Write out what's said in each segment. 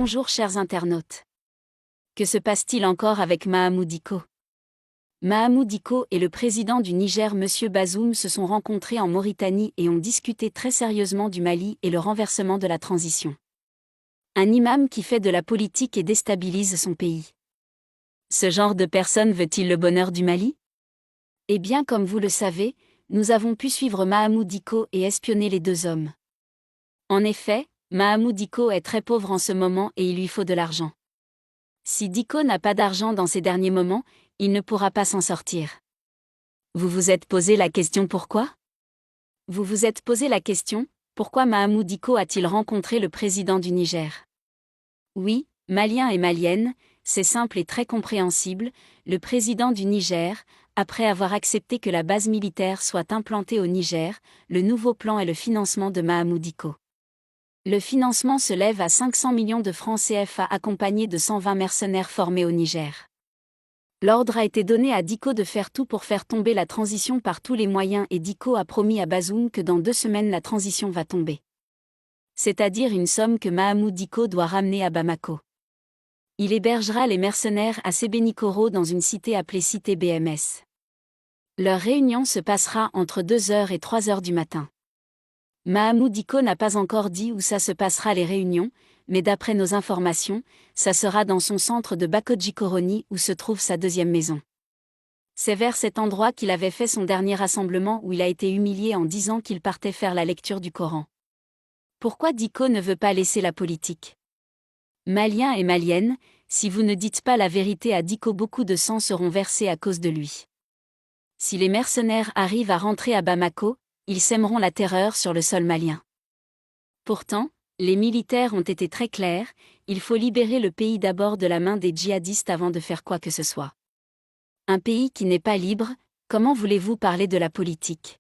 Bonjour chers internautes. Que se passe-t-il encore avec Mahamadou Dicko? Mahamadou Dicko et le président du Niger M. Bazoum se sont rencontrés en Mauritanie et ont discuté très sérieusement du Mali et le renversement de la transition. Un imam qui fait de la politique et déstabilise son pays. Ce genre de personne veut-il le bonheur du Mali? Eh bien comme vous le savez, nous avons pu suivre Mahamadou Dicko et espionner les deux hommes. En effet, Mahamadou Dicko est très pauvre en ce moment et il lui faut de l'argent. Si Dicko n'a pas d'argent dans ces derniers moments, il ne pourra pas s'en sortir. Vous vous êtes posé la question pourquoi? Vous vous êtes posé la question, pourquoi Mahamadou Dicko a-t-il rencontré le président du Niger? Oui, Maliens et Maliennes, c'est simple et très compréhensible, le président du Niger, après avoir accepté que la base militaire soit implantée au Niger, le nouveau plan est le financement de Mahamadou Dicko. Le financement se lève à 500 millions de francs CFA accompagné de 120 mercenaires formés au Niger. L'ordre a été donné à Dicko de faire tout pour faire tomber la transition par tous les moyens et Dicko a promis à Bazoum que dans 2 semaines la transition va tomber. C'est-à-dire une somme que Mahamadou Dicko doit ramener à Bamako. Il hébergera les mercenaires à Sébenikoro dans une cité appelée cité BMS. Leur réunion se passera entre 2h et 3h du matin. Mahamadou Dicko n'a pas encore dit où ça se passera les réunions, mais d'après nos informations, ça sera dans son centre de Bakodji-Koroni où se trouve sa deuxième maison. C'est vers cet endroit qu'il avait fait son dernier rassemblement où il a été humilié en disant qu'il partait faire la lecture du Coran. Pourquoi Dicko ne veut pas laisser la politique? Maliens et Maliennes, si vous ne dites pas la vérité à Dicko, beaucoup de sang seront versés à cause de lui. Si les mercenaires arrivent à rentrer à Bamako, ils sèmeront la terreur sur le sol malien. Pourtant, les militaires ont été très clairs, il faut libérer le pays d'abord de la main des djihadistes avant de faire quoi que ce soit. Un pays qui n'est pas libre, comment voulez-vous parler de la politique?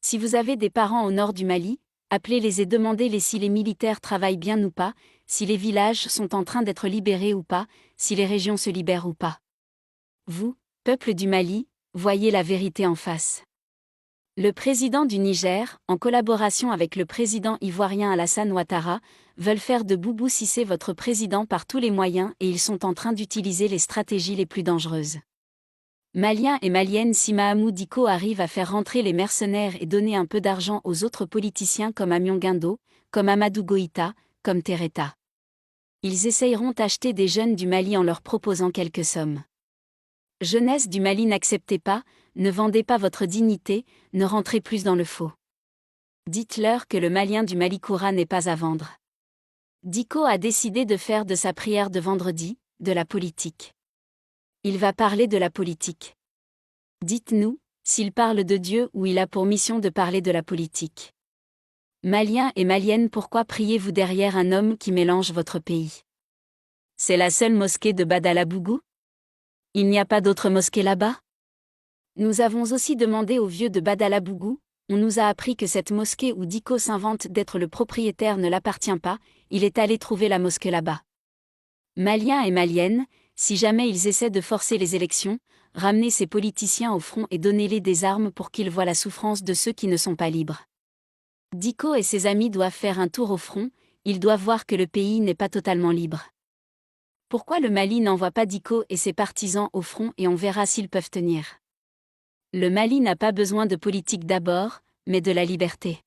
Si vous avez des parents au nord du Mali, appelez-les et demandez-les si les militaires travaillent bien ou pas, si les villages sont en train d'être libérés ou pas, si les régions se libèrent ou pas. Vous, peuple du Mali, voyez la vérité en face. Le président du Niger, en collaboration avec le président ivoirien Alassane Ouattara, veulent faire de Boubou Cissé votre président par tous les moyens et ils sont en train d'utiliser les stratégies les plus dangereuses. Maliens et Maliennes, si Mahamadou Dicko arrive à faire rentrer les mercenaires et donner un peu d'argent aux autres politiciens comme Amion Guindo, comme Amadou Goïta, comme Tereta. Ils essayeront d'acheter des jeunes du Mali en leur proposant quelques sommes. Jeunesse du Mali, n'acceptez pas, ne vendez pas votre dignité, ne rentrez plus dans le faux. Dites-leur que le Malien du Malikoura n'est pas à vendre. Dicko a décidé de faire de sa prière de vendredi, de la politique. Il va parler de la politique. Dites-nous, s'il parle de Dieu ou il a pour mission de parler de la politique. Maliens et Maliennes, pourquoi priez-vous derrière un homme qui mélange votre pays? C'est la seule mosquée de Badalabougou? Il n'y a pas d'autre mosquée là-bas? Nous avons aussi demandé aux vieux de Badalabougou, on nous a appris que cette mosquée où Dicko s'invente d'être le propriétaire ne l'appartient pas, il est allé trouver la mosquée là-bas. Maliens et Maliennes, si jamais ils essaient de forcer les élections, ramenez ces politiciens au front et donnez-les des armes pour qu'ils voient la souffrance de ceux qui ne sont pas libres. Dicko et ses amis doivent faire un tour au front, ils doivent voir que le pays n'est pas totalement libre. Pourquoi le Mali n'envoie pas Dicko et ses partisans au front et on verra s'ils peuvent tenir? Le Mali n'a pas besoin de politique d'abord, mais de la liberté.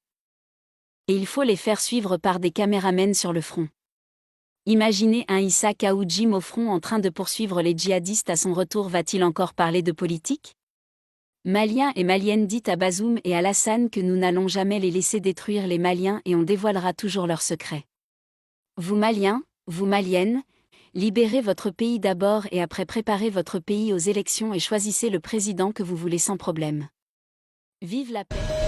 Et il faut les faire suivre par des caméramens sur le front. Imaginez un Issa Kaoudjim au front en train de poursuivre les djihadistes à son retour, va-t-il encore parler de politique? Maliens et Maliennes, dites à Bazoum et à Alassane que nous n'allons jamais les laisser détruire les Maliens et on dévoilera toujours leurs secrets. Vous Maliens, vous Maliennes, libérez votre pays d'abord et après préparez votre pays aux élections et choisissez le président que vous voulez sans problème. Vive la paix!